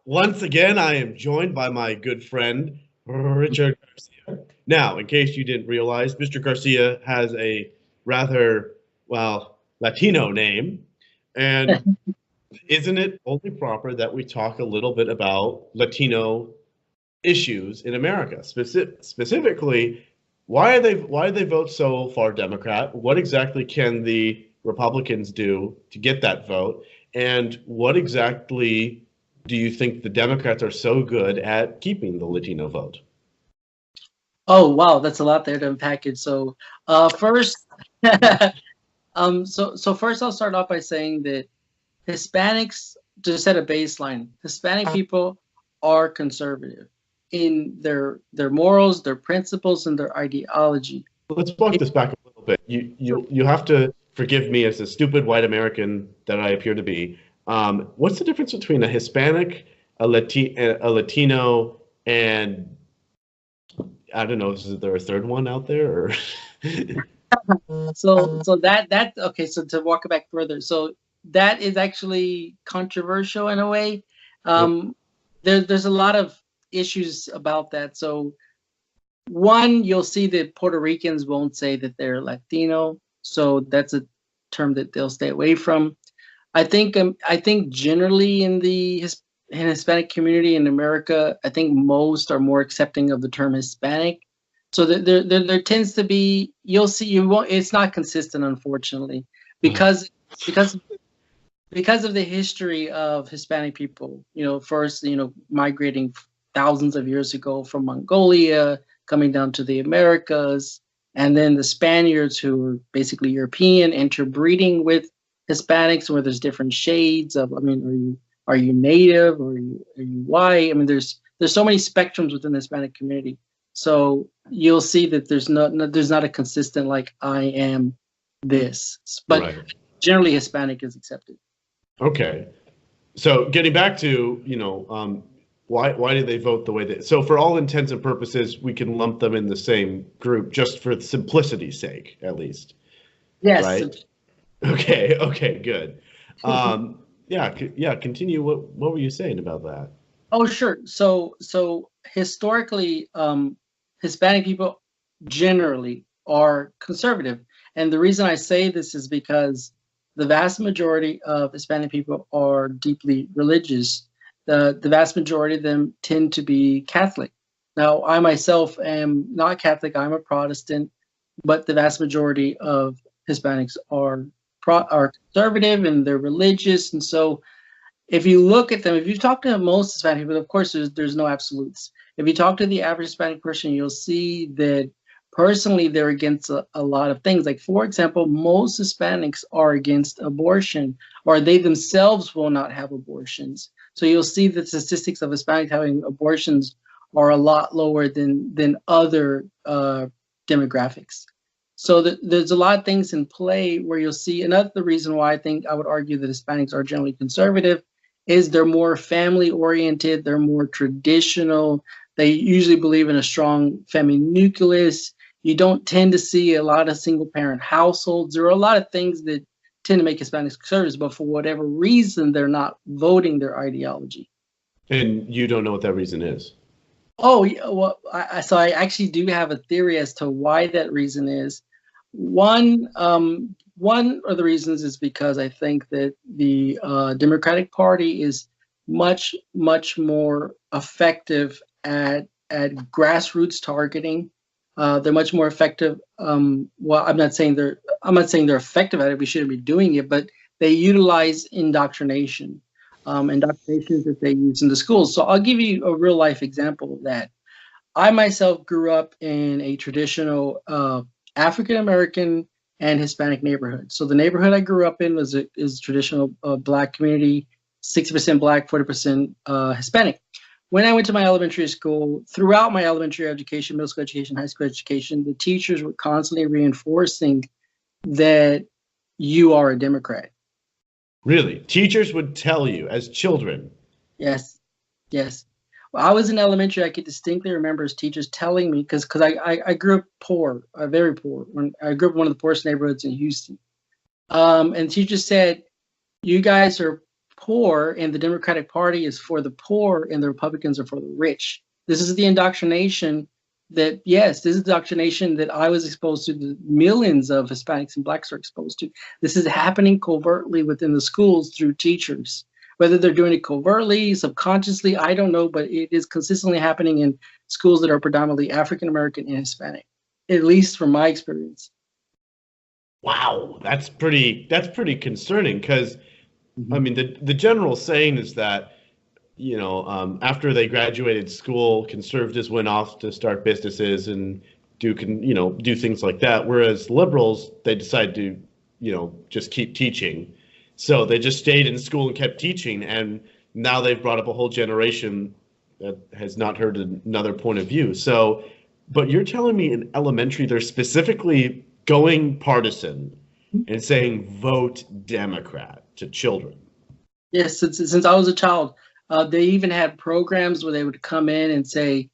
once again, I am joined by my good friend, Richard Garcia. Now, in case you didn't realize, Mr. Garcia has a rather, well, Latino name. And isn't it only proper that we talk a little bit about Latino issues in America? Specifically, why do they vote so far Democrat? What exactly can the Republicans do to get that vote? And what exactly do you think the Democrats are so good at keeping the Latino vote? Oh wow, that's a lot there to unpack it. So first, so first I'll start off by saying that Hispanics, to set a baseline, Hispanic people are conservative in their morals, their principles, and their ideology. Let's walk this back a little bit. You have to forgive me as a stupid white American that I appear to be. What's the difference between a Hispanic, a Latino, and I don't know, is there a third one out there? Or So that okay. So to walk it back further, so that is actually controversial in a way. Um, there's a lot of issues about that. So one, you'll see that Puerto Ricans won't say that they're Latino, so that's a term that they'll stay away from. I think generally in in Hispanic community in America, I think most are more accepting of the term Hispanic. So there tends to be, you'll see, you won't, it's not consistent, unfortunately, because because because of the history of Hispanic people. First, migrating thousands of years ago from Mongolia, coming down to the Americas, and then the Spaniards, who were basically European, interbreeding with Hispanics, where there's different shades of. I mean, are you native, or are you white? I mean, there's so many spectrums within the Hispanic community. So you'll see that there's not a consistent, like, I am this, but right. generally Hispanic is accepted. Okay. So getting back to, why did they vote the way they? So for all intents and purposes, we can lump them in the same group just for simplicity's sake, at least, Yes. right? Okay. Okay. Good. Yeah. Yeah. Continue. What were you saying about that? Oh, sure. So historically, Hispanic people generally are conservative, and the reason I say this is because the vast majority of Hispanic people are deeply religious. The vast majority of them tend to be Catholic. Now, I myself am not Catholic. I'm a Protestant, but the vast majority of Hispanics are conservative and they're religious, and so if you look at them, if you talk to most Hispanic people, of course, there's no absolutes. If you talk to the average Hispanic person, you'll see that personally they're against a lot of things. Like, for example, most Hispanics are against abortion, or they themselves will not have abortions. So you'll see the statistics of Hispanics having abortions are a lot lower than other demographics. So there's a lot of things in play where you'll see. Another reason why I would argue that Hispanics are generally conservative is they're more family oriented, they're more traditional. They usually believe in a strong family nucleus. You don't tend to see a lot of single parent households. There are a lot of things that tend to make Hispanics conservatives, but for whatever reason, they're not voting their ideology. And you don't know what that reason is. Oh, yeah, well, so I actually do have a theory as to why that reason is. One of the reasons is because I think that the Democratic Party is much more effective at grassroots targeting. They're much more effective. Well, I'm not saying they're effective at it. We shouldn't be doing it, but they utilize indoctrination, indoctrinations that they use in the schools. So I'll give you a real life example of that. I myself grew up in a traditional African American and Hispanic neighborhood. So the neighborhood I grew up in is traditional Black community, 60% Black, 40% Hispanic. When I went to my elementary school, throughout my elementary education, middle school education, high school education, the teachers were constantly reinforcing that you are a Democrat. Really, teachers would tell you as children. Yes, yes. Well, I was in elementary. I could distinctly remember as teachers telling me, because I grew up poor, very poor. When I grew up in one of the poorest neighborhoods in Houston, and teachers said, "You guys are poor, and the Democratic Party is for the poor, and the Republicans are for the rich. This is the indoctrination that, yes, this is the indoctrination that I was exposed to, the millions of Hispanics and Blacks are exposed to. This is happening covertly within the schools through teachers. Whether they're doing it covertly, subconsciously, I don't know, but it is consistently happening in schools that are predominantly African American and Hispanic, at least from my experience. Wow, that's pretty concerning because I mean the general saying is that after they graduated school, conservatives went off to start businesses and do things like that, whereas liberals, they decided to just keep teaching. So they just stayed in school and kept teaching, and now they've brought up a whole generation that has not heard another point of view. So, but you're telling me in elementary they're specifically going partisan and saying vote Democrat to children? Yes, since I was a child, they even had programs where they would come in and say,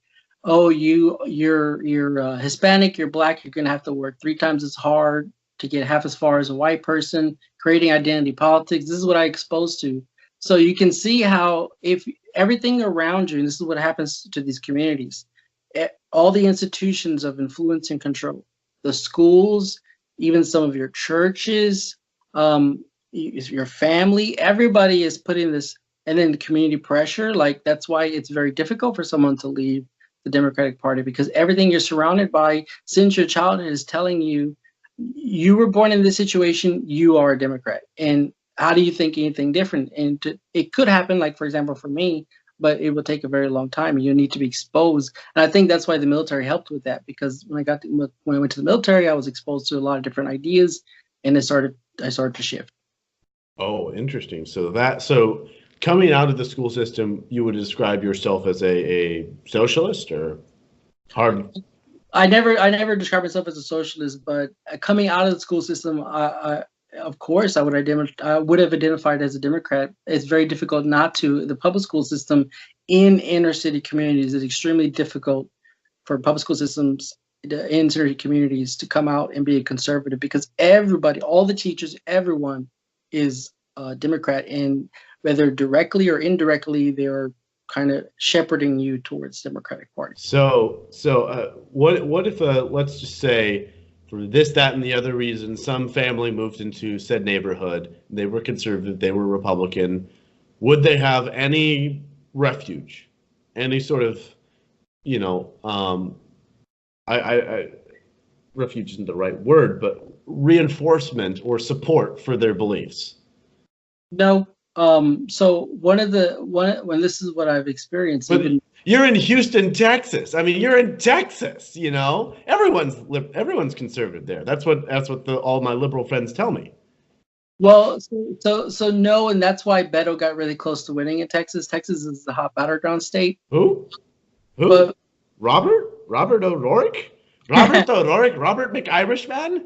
"Oh, you're Hispanic, you're Black, you're gonna have to work 3 times as hard to get half as far as a white person." Creating identity politics. This is what I exposed to. So you can see how if everything around you, and this is what happens to these communities, all the institutions of influence and control, the schools, even some of your churches, your family, everybody is putting this, and then the community pressure. Like that's why it's very difficult for someone to leave the Democratic Party, because everything you're surrounded by since your childhood is telling you, you were born in this situation, you are a Democrat. And how do you think anything different? And it could happen, like, for example, for me, but it will take a very long time. You need to be exposed. And I think that's why the military helped with that, because when I went to the military, I was exposed to a lot of different ideas, and I started to shift. Oh, interesting. So coming out of the school system, you would describe yourself as a socialist or hard? I never describe myself as a socialist, but coming out of the school system, of course, I would have identified as a Democrat. It's very difficult not to. The public school system in inner city communities is extremely difficult for public school systems in inner city communities to come out and be a conservative, because everybody, all the teachers, everyone is a Democrat, and whether directly or indirectly, they're kind of shepherding you towards Democratic Party. So what if let's just say for this, that, and the other reason, some family moved into said neighborhood, they were conservative, they were Republican, would they have any refuge, any sort of, refuge isn't the right word, but reinforcement or support for their beliefs? No. So when this is what I've experienced. But you're in Houston, Texas. I mean, you're in Texas. Everyone's conservative there. That's what all my liberal friends tell me. Well, so no, and that's why Beto got really close to winning in Texas. Texas is the hot battleground state. Who? But, Robert O'Rourke? Robert O'Rourke? Robert McIrishman?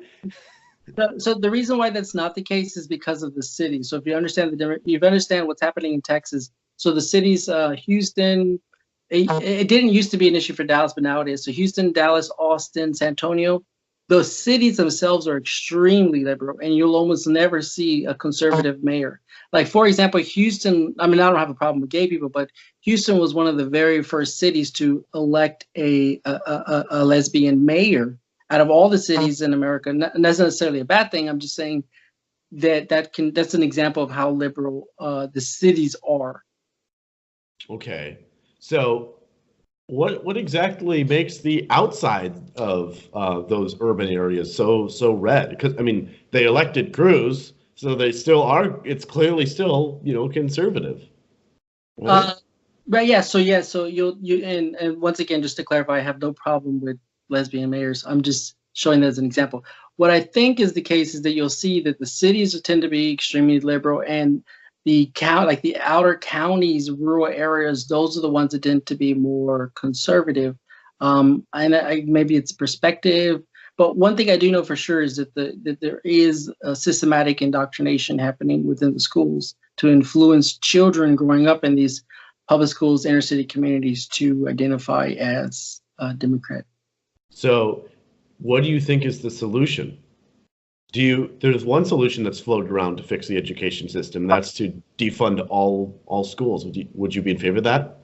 So the reason why that's not the case is because of the city. So if you understand what's happening in Texas. So the cities, Houston, it didn't used to be an issue for Dallas, but now it is. So Houston, Dallas, Austin, San Antonio, those cities themselves are extremely liberal, and you'll almost never see a conservative mayor. Like, for example, Houston, I mean, I don't have a problem with gay people, but Houston was one of the very first cities to elect a lesbian mayor out of all the cities in America. And that's not necessarily a bad thing. I'm just saying that's an example of how liberal the cities are. Okay. So what exactly makes the outside of those urban areas so red? Because, I mean, they elected Cruz, so they still are, it's clearly still, conservative. Right? Right, yeah. So and once again, just to clarify, I have no problem with lesbian mayors. I'm just showing that as an example. What I think is the case is that you'll see that the cities tend to be extremely liberal, and the outer counties, rural areas, those are the ones that tend to be more conservative. And maybe it's perspective, but one thing I do know for sure is that there is a systematic indoctrination happening within the schools to influence children growing up in these public schools, inner city communities, to identify as Democrat. So what do you think is the solution? There's one solution that's floated around to fix the education system. That's to defund all schools. Would you be in favor of that?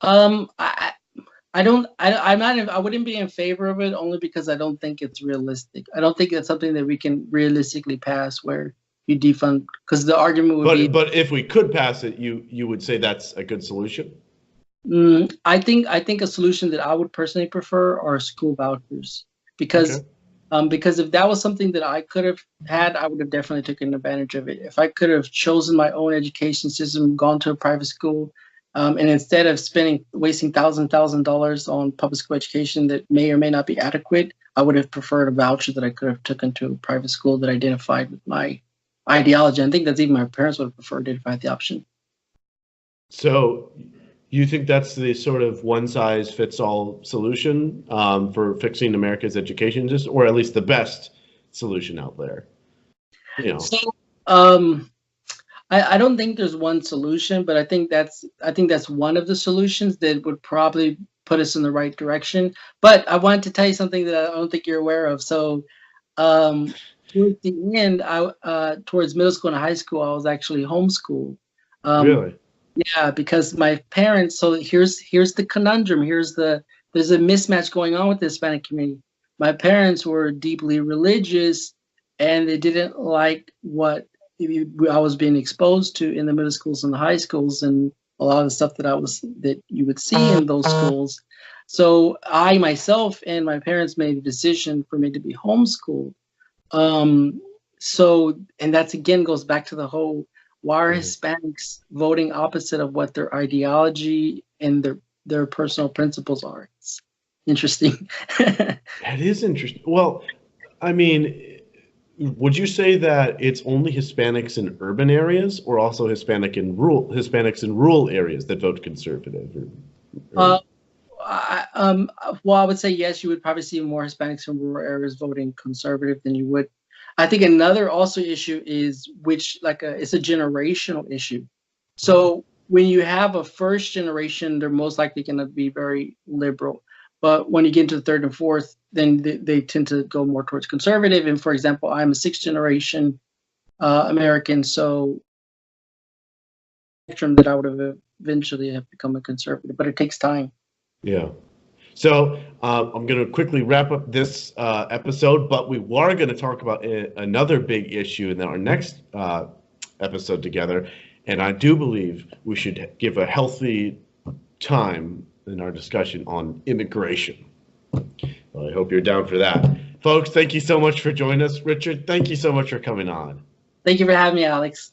I don't. I'm not. I wouldn't be in favor of it only because I don't think it's realistic. I don't think that's something that we can realistically pass where you defund. Because the argument would be. But if we could pass it, you would say that's a good solution? I think a solution that I would personally prefer are school vouchers because. Okay. Because if that was something that I could have had, I would have definitely taken advantage of it. If I could have chosen my own education system, gone to a private school, and instead of wasting $1,000 on public school education that may or may not be adequate, I would have preferred a voucher that I could have taken to a private school that identified with my ideology. I think that's even my parents would have preferred it if I had the option. So you think that's the sort of one-size-fits-all solution for fixing America's education system, or at least the best solution out there? You know. So I don't think there's one solution, but I think that's one of the solutions that would probably put us in the right direction. But I wanted to tell you something that I don't think you're aware of. So towards the end, towards middle school and high school, I was actually homeschooled. Really? Yeah, because my parents. So here's the conundrum. There's a mismatch going on with the Hispanic community. My parents were deeply religious, and they didn't like what I was being exposed to in the middle schools and the high schools, and a lot of the stuff that you would see in those schools. So I myself and my parents made a decision for me to be homeschooled. So, and that's again goes back to the whole. Why are Hispanics voting opposite of what their ideology and their personal principles are? It's interesting. That is interesting. Well, I mean, would you say that it's only Hispanics in urban areas, or also Hispanics in rural areas that vote conservative? Well, I would say yes. You would probably see more Hispanics in rural areas voting conservative than you would. I think another also issue is it's a generational issue. So when you have a first generation, they're most likely going to be very liberal. But when you get into the third and fourth, then they tend to go more towards conservative. And for example, I'm a sixth generation American, so that I would have eventually have become a conservative, but it takes time. Yeah. So I'm going to quickly wrap up this episode, but we are going to talk about another big issue in our next episode together. And I do believe we should give a healthy time in our discussion on immigration. Well, I hope you're down for that. Folks, thank you so much for joining us. Richard, thank you so much for coming on. Thank you for having me, Alex.